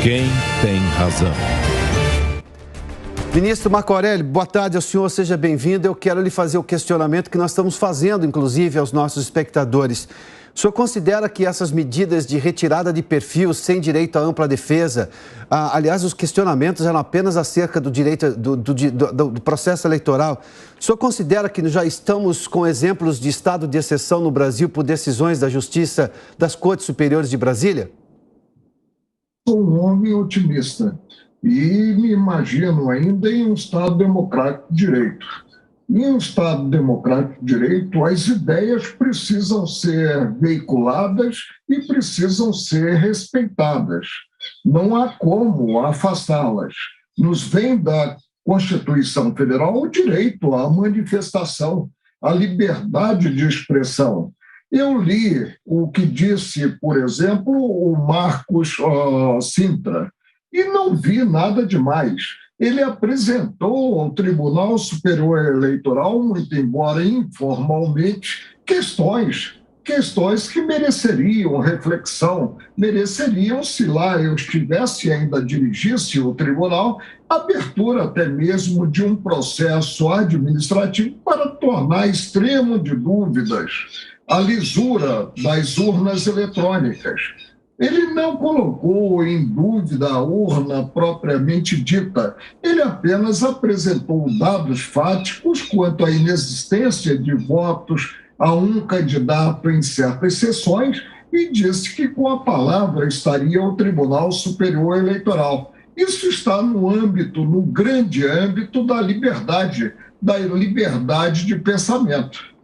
Quem tem razão? Ministro Marco Aurélio, boa tarde ao senhor, seja bem-vindo. Eu quero lhe fazer o questionamento que nós estamos fazendo, inclusive, aos nossos espectadores. O senhor considera que essas medidas de retirada de perfil sem direito à ampla defesa, aliás, os questionamentos eram apenas acerca do direito do processo eleitoral, o senhor considera que já estamos com exemplos de estado de exceção no Brasil por decisões da Justiça das Cortes Superiores de Brasília? Sou um homem otimista e me imagino ainda em um Estado democrático de direito. Em um Estado democrático de direito, as ideias precisam ser veiculadas e precisam ser respeitadas. Não há como afastá-las. Nos vem da Constituição Federal o direito à manifestação, à liberdade de expressão. Eu li o que disse, por exemplo, o Marcos Sintra, e não vi nada demais. Ele apresentou ao Tribunal Superior Eleitoral, muito embora informalmente, questões que mereceriam reflexão, mereceriam, se lá eu estivesse ainda dirigisse o tribunal, abertura até mesmo de um processo administrativo para tornar extremo de dúvidas a lisura das urnas eletrônicas. Ele não colocou em dúvida a urna propriamente dita, ele apenas apresentou dados fáticos quanto à inexistência de votos a um candidato em certas sessões e disse que com a palavra estaria o Tribunal Superior Eleitoral. Isso está no grande âmbito da liberdade de pensamento.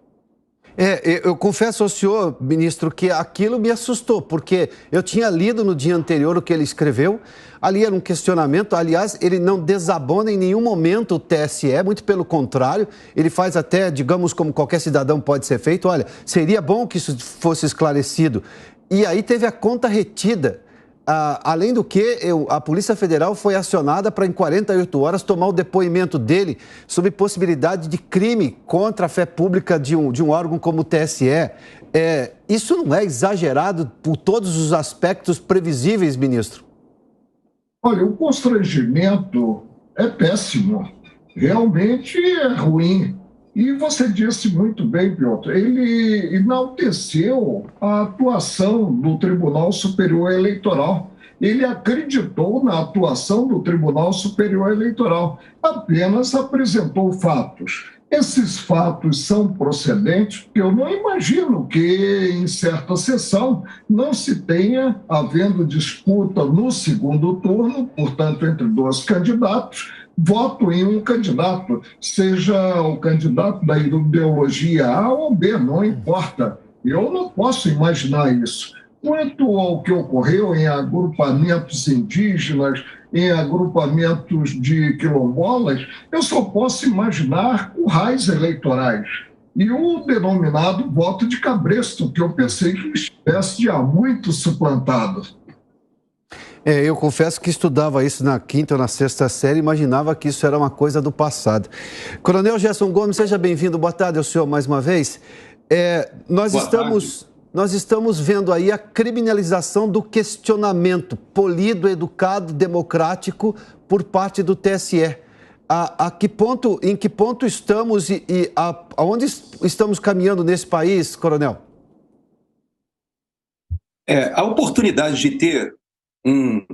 Eu confesso ao senhor, ministro, que aquilo me assustou, porque eu tinha lido no dia anterior o que ele escreveu, ali era um questionamento, aliás, ele não desabona em nenhum momento o TSE, muito pelo contrário, ele faz até, digamos, como qualquer cidadão pode ser feito, olha, seria bom que isso fosse esclarecido. E aí teve a conta retida. Além do que, a Polícia Federal foi acionada para, em 48 horas, tomar o depoimento dele sobre possibilidade de crime contra a fé pública de um órgão como o TSE. Isso não é exagerado por todos os aspectos previsíveis, ministro? Olha, o constrangimento é péssimo. Realmente é ruim. E você disse muito bem, Piotr, ele enalteceu a atuação do Tribunal Superior Eleitoral. Ele acreditou na atuação do Tribunal Superior Eleitoral, apenas apresentou fatos. Esses fatos são procedentes, porque eu não imagino que em certa sessão não se tenha, havendo disputa no segundo turno, portanto, entre dois candidatos, voto em um candidato, seja o candidato da ideologia A ou B, não importa. Eu não posso imaginar isso. Quanto ao que ocorreu em agrupamentos indígenas, em agrupamentos de quilombolas, eu só posso imaginar currais eleitorais. E o denominado voto de cabresto, que eu pensei que estivesse há muito suplantado. Eu confesso que estudava isso na quinta ou na sexta série, imaginava que isso era uma coisa do passado. Coronel Gerson Gomes, seja bem-vindo. Boa tarde ao senhor mais uma vez. Nós estamos vendo aí a criminalização do questionamento polido, educado, democrático por parte do TSE. Em que ponto estamos e aonde estamos caminhando nesse país, coronel? A oportunidade de ter um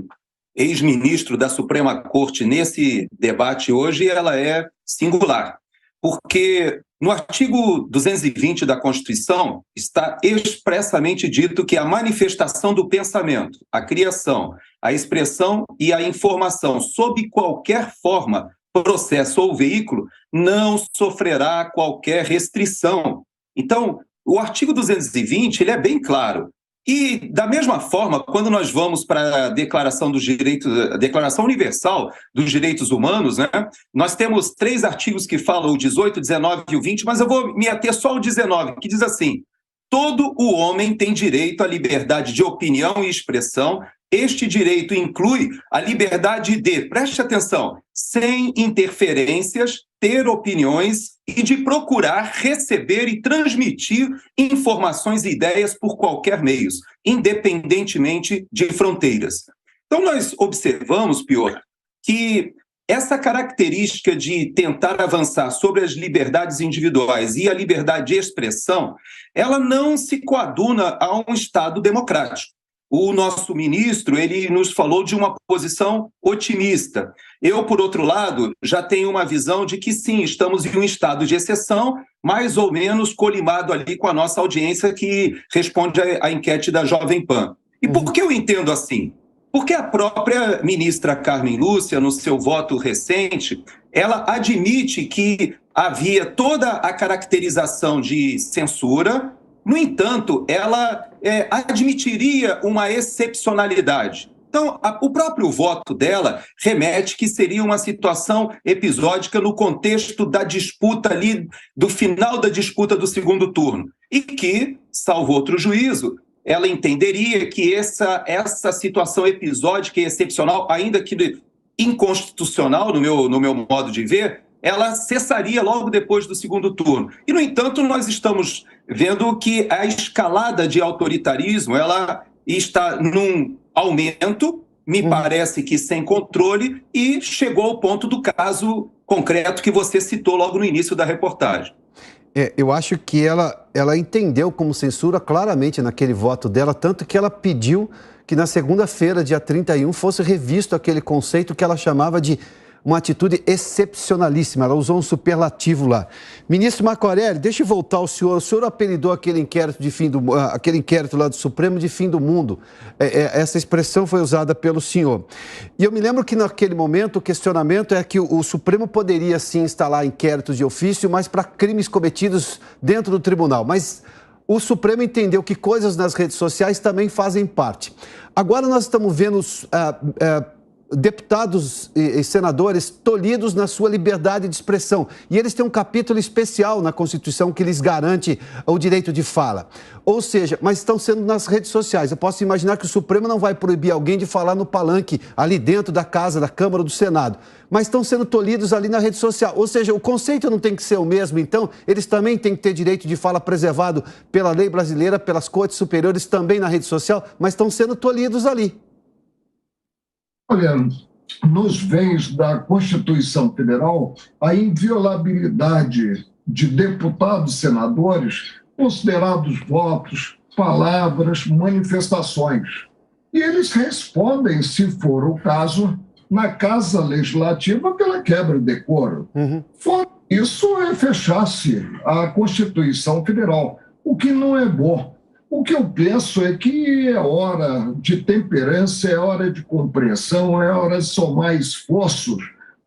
ex-ministro da Suprema Corte nesse debate hoje, ela é singular, porque no artigo 220 da Constituição está expressamente dito que a manifestação do pensamento, a criação, a expressão e a informação, sob qualquer forma, processo ou veículo, não sofrerá qualquer restrição. Então, o artigo 220 ele é bem claro. E, da mesma forma, quando nós vamos para a Declaração dos Direitos, a Declaração Universal dos Direitos Humanos, né, nós temos 3 artigos que falam o 18, 19 e o 20, mas eu vou me ater só ao 19, que diz assim: todo o homem tem direito à liberdade de opinião e expressão. Este direito inclui a liberdade de, preste atenção, sem interferências, ter opiniões e de procurar receber e transmitir informações e ideias por qualquer meio, independentemente de fronteiras. Então, nós observamos, Pior, que essa característica de tentar avançar sobre as liberdades individuais e a liberdade de expressão, ela não se coaduna a um Estado democrático. O nosso ministro, ele nos falou de uma posição otimista. Eu, por outro lado, já tenho uma visão de que sim, estamos em um estado de exceção, mais ou menos colimado ali com a nossa audiência que responde à enquete da Jovem Pan. E por que eu entendo assim? Porque a própria ministra Carmen Lúcia, no seu voto recente, ela admite que havia toda a caracterização de censura. No entanto, ela admitiria uma excepcionalidade. Então, o próprio voto dela remete que seria uma situação episódica no contexto da disputa ali, do final da disputa do segundo turno. E que, salvo outro juízo, ela entenderia que essa situação episódica e excepcional, ainda que inconstitucional no meu modo de ver, ela cessaria logo depois do segundo turno. E, no entanto, nós estamos vendo que a escalada de autoritarismo ela está num aumento, me parece que sem controle, e chegou ao ponto do caso concreto que você citou logo no início da reportagem. Eu acho que ela entendeu como censura claramente naquele voto dela, tanto que ela pediu que na segunda-feira, dia 31, fosse revisto aquele conceito que ela chamava de uma atitude excepcionalíssima. Ela usou um superlativo lá. Ministro Marco Aurélio, deixa eu voltar ao senhor. O senhor apelidou aquele inquérito lá do Supremo de fim do mundo. Essa expressão foi usada pelo senhor. E eu me lembro que naquele momento o questionamento é que o Supremo poderia sim instalar inquéritos de ofício, mas para crimes cometidos dentro do tribunal. Mas o Supremo entendeu que coisas nas redes sociais também fazem parte. Agora nós estamos vendo deputados e senadores tolhidos na sua liberdade de expressão. E eles têm um capítulo especial na Constituição que lhes garante o direito de fala. Ou seja, mas estão sendo nas redes sociais. Eu posso imaginar que o Supremo não vai proibir alguém de falar no palanque ali dentro da casa, da Câmara ou do Senado. Mas estão sendo tolhidos ali na rede social. Ou seja, o conceito não tem que ser o mesmo. Então, eles também têm que ter direito de fala preservado pela lei brasileira, pelas cortes superiores, também na rede social, mas estão sendo tolhidos ali. Olha, nos veios da Constituição Federal, a inviolabilidade de deputados e senadores, considerados votos, palavras, manifestações. E eles respondem, se for o caso, na Casa Legislativa pela quebra de decoro. Fora isso, é fechar-se a Constituição Federal, o que não é bom. O que eu penso é que é hora de temperança, é hora de compreensão, é hora de somar esforços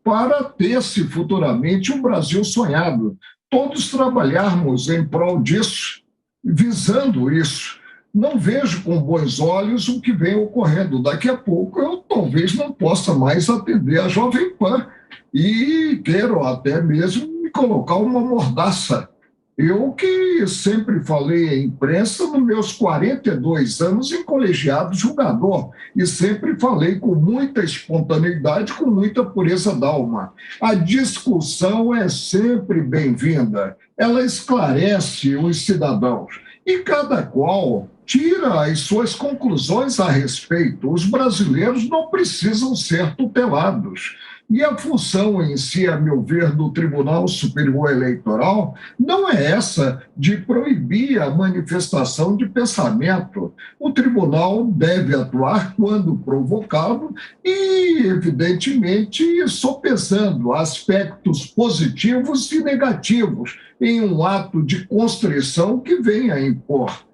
para ter-se futuramente um Brasil sonhado. Todos trabalharmos em prol disso, visando isso. Não vejo com bons olhos o que vem ocorrendo. Daqui a pouco eu talvez não possa mais atender a Jovem Pan e quero até mesmo me colocar uma mordaça. Eu que sempre falei à imprensa nos meus 42 anos em colegiado julgador e sempre falei com muita espontaneidade, com muita pureza d'alma. A discussão é sempre bem-vinda, ela esclarece os cidadãos e cada qual tira as suas conclusões a respeito. Os brasileiros não precisam ser tutelados. E a função em si, a meu ver, do Tribunal Superior Eleitoral não é essa de proibir a manifestação de pensamento. O tribunal deve atuar quando provocado e, evidentemente, sopesando aspectos positivos e negativos em um ato de constrição que venha a impor.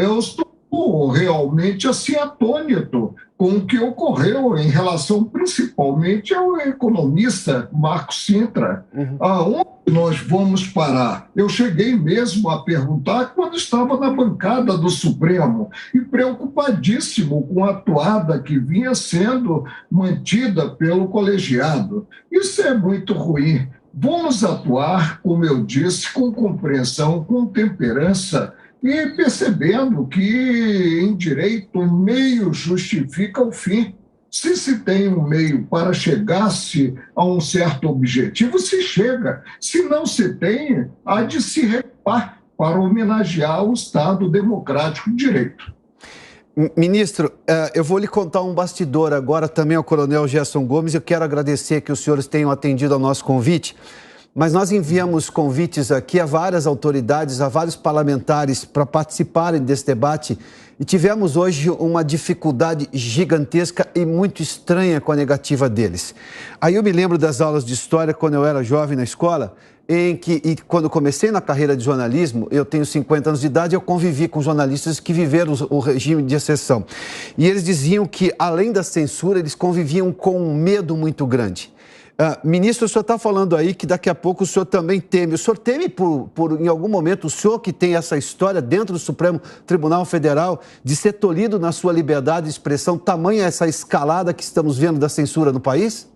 Eu estou realmente assim atônito com o que ocorreu em relação principalmente ao economista Marco Sintra. Aonde nós vamos parar? Eu cheguei mesmo a perguntar quando estava na bancada do Supremo e preocupadíssimo com a toada que vinha sendo mantida pelo colegiado. Isso é muito ruim. Vamos atuar, como eu disse, com compreensão, com temperança, e percebendo que, em direito, o meio justifica o fim. Se se tem um meio para chegar-se a um certo objetivo, se chega. Se não se tem, há de se recuar para homenagear o Estado democrático de direito. Ministro, eu vou lhe contar um bastidor agora também ao Coronel Gerson Gomes. Eu quero agradecer que os senhores tenham atendido ao nosso convite, mas nós enviamos convites aqui a várias autoridades, a vários parlamentares para participarem desse debate e tivemos hoje uma dificuldade gigantesca e muito estranha com a negativa deles. Aí eu me lembro das aulas de história quando eu era jovem na escola, e quando comecei na carreira de jornalismo, eu tenho 50 anos de idade, eu convivi com jornalistas que viveram o regime de exceção. E eles diziam que, além da censura, eles conviviam com um medo muito grande. Ministro, o senhor está falando aí que daqui a pouco o senhor também teme. O senhor teme em algum momento, o senhor que tem essa história dentro do Supremo Tribunal Federal, de ser tolhido na sua liberdade de expressão, tamanha essa escalada que estamos vendo da censura no país?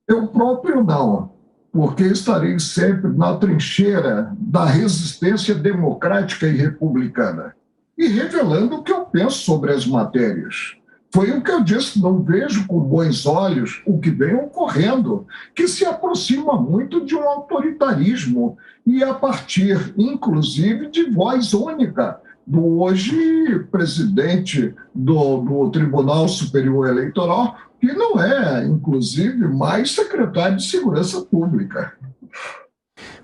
Eu próprio não, porque estarei sempre na trincheira da resistência democrática e republicana e revelando o que eu penso sobre as matérias. Foi o que eu disse, não vejo com bons olhos o que vem ocorrendo, que se aproxima muito de um autoritarismo e a partir, inclusive, de voz única do hoje presidente do Tribunal Superior Eleitoral, que não é, inclusive, mais secretário de Segurança Pública.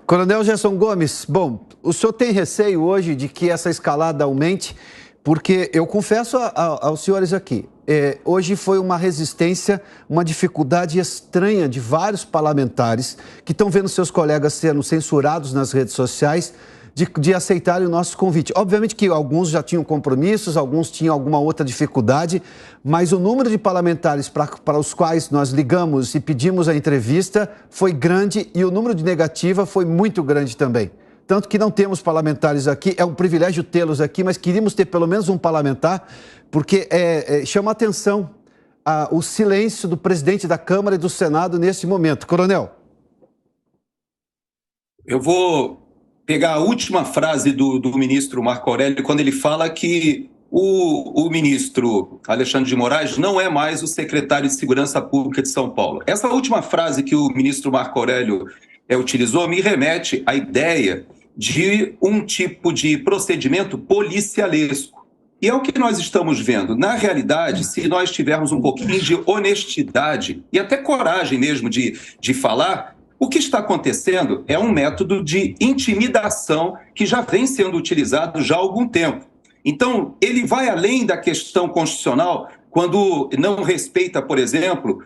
Coronel Gerson Gomes, bom, o senhor tem receio hoje de que essa escalada aumente? Porque eu confesso aos senhores aqui, hoje foi uma resistência, uma dificuldade estranha de vários parlamentares que estão vendo seus colegas sendo censurados nas redes sociais de aceitarem o nosso convite. Obviamente que alguns já tinham compromissos, alguns tinham alguma outra dificuldade, mas o número de parlamentares para os quais nós ligamos e pedimos a entrevista foi grande e o número de negativa foi muito grande também. Tanto que não temos parlamentares aqui, é um privilégio tê-los aqui, mas queríamos ter pelo menos um parlamentar, porque chama a atenção o silêncio do presidente da Câmara e do Senado nesse momento. Coronel. Eu vou pegar a última frase do ministro Marco Aurélio, quando ele fala que o ministro Alexandre de Moraes não é mais o secretário de Segurança Pública de São Paulo. Essa última frase que o ministro Marco Aurélio utilizou me remete à ideia de um tipo de procedimento policialesco. E é o que nós estamos vendo. Na realidade, se nós tivermos um pouquinho de honestidade e até coragem mesmo de falar, o que está acontecendo é um método de intimidação que já vem sendo utilizado já há algum tempo. Então, ele vai além da questão constitucional quando não respeita, por exemplo,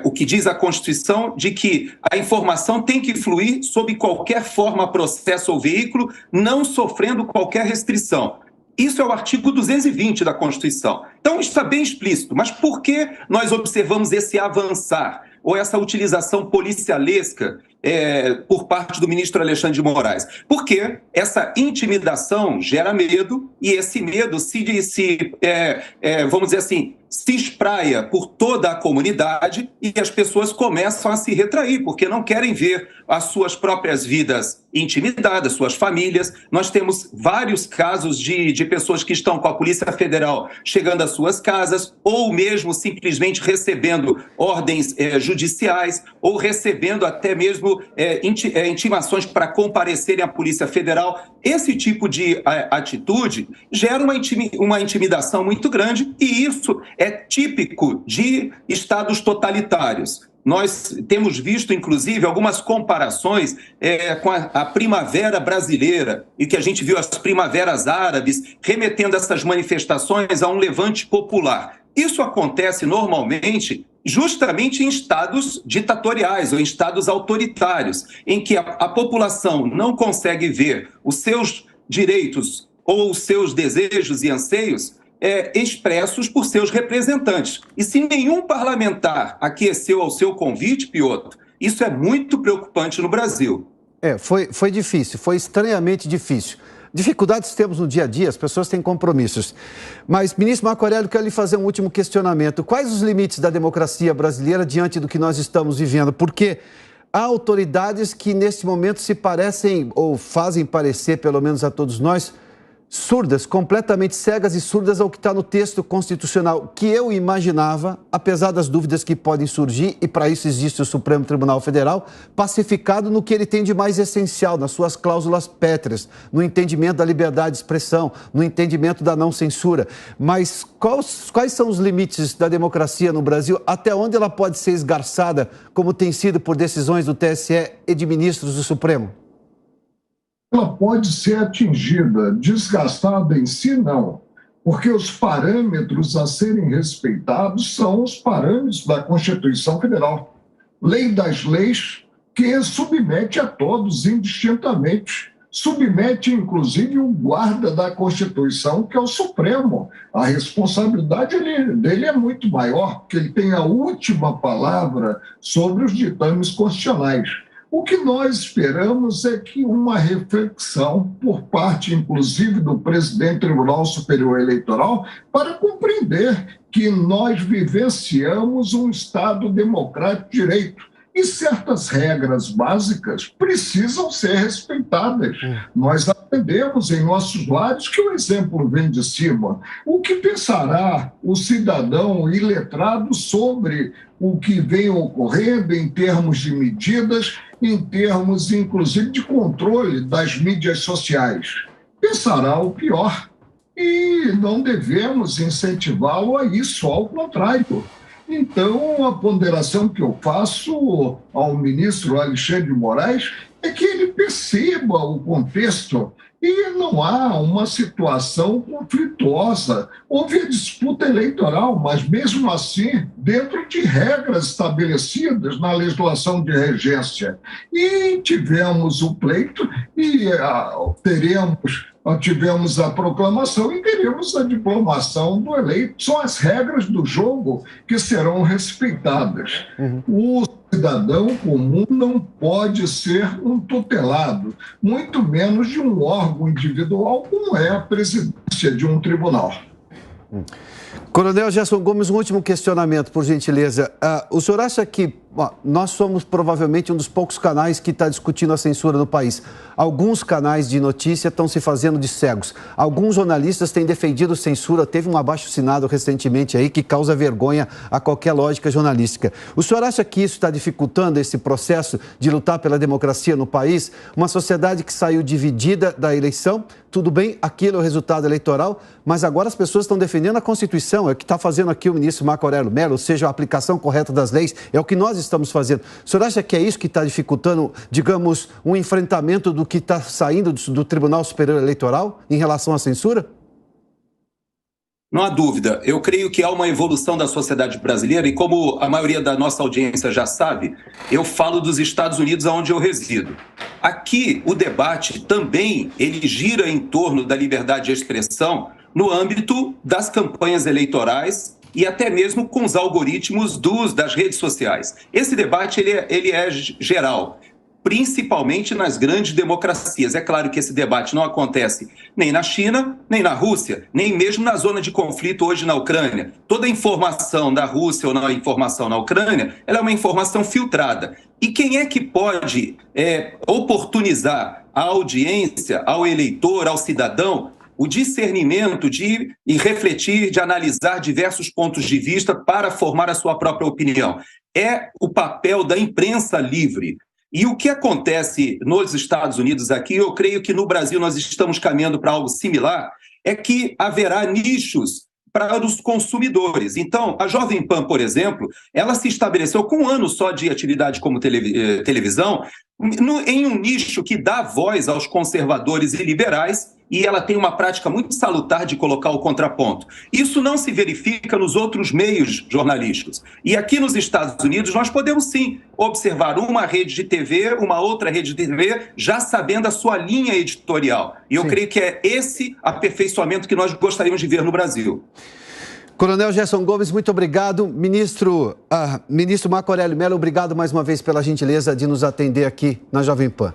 o que diz a Constituição de que a informação tem que fluir sob qualquer forma, processo ou veículo, não sofrendo qualquer restrição. Isso é o artigo 220 da Constituição. Então, está bem explícito. Mas por que nós observamos esse avançar ou essa utilização policialesca por parte do ministro Alexandre de Moraes? Porque essa intimidação gera medo e esse medo vamos dizer assim, se espraia por toda a comunidade e as pessoas começam a se retrair, porque não querem ver as suas próprias vidas intimidadas, suas famílias. Nós temos vários casos de pessoas que estão com a Polícia Federal chegando às suas casas, ou mesmo simplesmente recebendo ordens judiciais, ou recebendo até mesmo intimações para comparecerem à Polícia Federal. Esse tipo de atitude gera uma intimidação muito grande e isso é típico de estados totalitários. Nós temos visto, inclusive, algumas comparações com a primavera brasileira e que a gente viu as primaveras árabes remetendo essas manifestações a um levante popular. Isso acontece normalmente justamente em estados ditatoriais ou em estados autoritários, em que a população não consegue ver os seus direitos ou os seus desejos e anseios expressos por seus representantes. E se nenhum parlamentar aqueceu ao seu convite, Piotr, isso é muito preocupante no Brasil. Foi difícil, foi estranhamente difícil. Dificuldades temos no dia a dia, as pessoas têm compromissos. Mas, ministro Marco Aurélio, quero lhe fazer um último questionamento. Quais os limites da democracia brasileira diante do que nós estamos vivendo? Porque há autoridades que, nesse momento, se parecem, ou fazem parecer, pelo menos a todos nós, surdas, completamente cegas e surdas ao que está no texto constitucional, que eu imaginava, apesar das dúvidas que podem surgir, e para isso existe o Supremo Tribunal Federal, pacificado no que ele tem de mais essencial, nas suas cláusulas pétreas, no entendimento da liberdade de expressão, no entendimento da não censura. Mas quais são os limites da democracia no Brasil? Até onde ela pode ser esgarçada, como tem sido por decisões do TSE e de ministros do Supremo? Ela pode ser atingida, desgastada em si, não, porque os parâmetros a serem respeitados são os parâmetros da Constituição Federal. Lei das leis que submete a todos indistintamente, submete inclusive o guarda da Constituição, que é o Supremo. A responsabilidade dele é muito maior, porque ele tem a última palavra sobre os ditames constitucionais. O que nós esperamos é que uma reflexão por parte, inclusive, do presidente do Tribunal Superior Eleitoral para compreender que nós vivenciamos um Estado democrático de direito e certas regras básicas precisam ser respeitadas. Nós aprendemos em nossos lares que o exemplo vem de cima. O que pensará o cidadão iletrado sobre o que vem ocorrendo em termos de medidas, em termos, inclusive, de controle das mídias sociais? Pensará o pior. E não devemos incentivá-lo a isso, ao contrário. Então, a ponderação que eu faço ao ministro Alexandre de Moraes é que ele perceba o contexto e não há uma situação conflituosa. Houve a disputa eleitoral, mas mesmo assim, dentro de regras estabelecidas na legislação de regência. E tivemos o pleito e tivemos a proclamação e teremos a diplomação do eleito. São as regras do jogo que serão respeitadas. O cidadão comum não pode ser um tutelado, muito menos de um órgão individual como é a presidência de um tribunal. Coronel Gerson Gomes, um último questionamento, por gentileza. O senhor acha que nós somos provavelmente um dos poucos canais que está discutindo a censura no país? Alguns canais de notícia estão se fazendo de cegos. Alguns jornalistas têm defendido censura. Teve um abaixo-assinado recentemente aí que causa vergonha a qualquer lógica jornalística. O senhor acha que isso está dificultando esse processo de lutar pela democracia no país? Uma sociedade que saiu dividida da eleição, tudo bem, aquilo é o resultado eleitoral, mas agora as pessoas estão defendendo a Constituição. É o que está fazendo aqui o ministro Marco Aurélio Mello, ou seja, a aplicação correta das leis, é o que nós estamos fazendo. O senhor acha que é isso que está dificultando, digamos, um enfrentamento do que está saindo do Tribunal Superior Eleitoral em relação à censura? Não há dúvida. Eu creio que há uma evolução da sociedade brasileira e, como a maioria da nossa audiência já sabe, eu falo dos Estados Unidos, onde eu resido. Aqui, o debate também ele gira em torno da liberdade de expressão no âmbito das campanhas eleitorais e até mesmo com os algoritmos das redes sociais. Esse debate ele é geral, principalmente nas grandes democracias. É claro que esse debate não acontece nem na China, nem na Rússia, nem mesmo na zona de conflito hoje na Ucrânia. Toda a informação da Rússia ou na informação na Ucrânia, ela é uma informação filtrada. E quem é que pode oportunizar à audiência, ao eleitor, ao cidadão, o discernimento e refletir, de analisar diversos pontos de vista para formar a sua própria opinião? É o papel da imprensa livre. E o que acontece nos Estados Unidos aqui, eu creio que no Brasil nós estamos caminhando para algo similar, é que haverá nichos para os consumidores. Então, a Jovem Pan, por exemplo, ela se estabeleceu com um ano só de atividade como televisão, em um nicho que dá voz aos conservadores e liberais, e ela tem uma prática muito salutar de colocar o contraponto. Isso não se verifica nos outros meios jornalísticos. E aqui nos Estados Unidos nós podemos sim observar uma rede de TV, uma outra rede de TV, já sabendo a sua linha editorial. E eu creio que é esse aperfeiçoamento que nós gostaríamos de ver no Brasil. Coronel Gerson Gomes, muito obrigado. Ministro Marco Aurélio Mello, obrigado mais uma vez pela gentileza de nos atender aqui na Jovem Pan.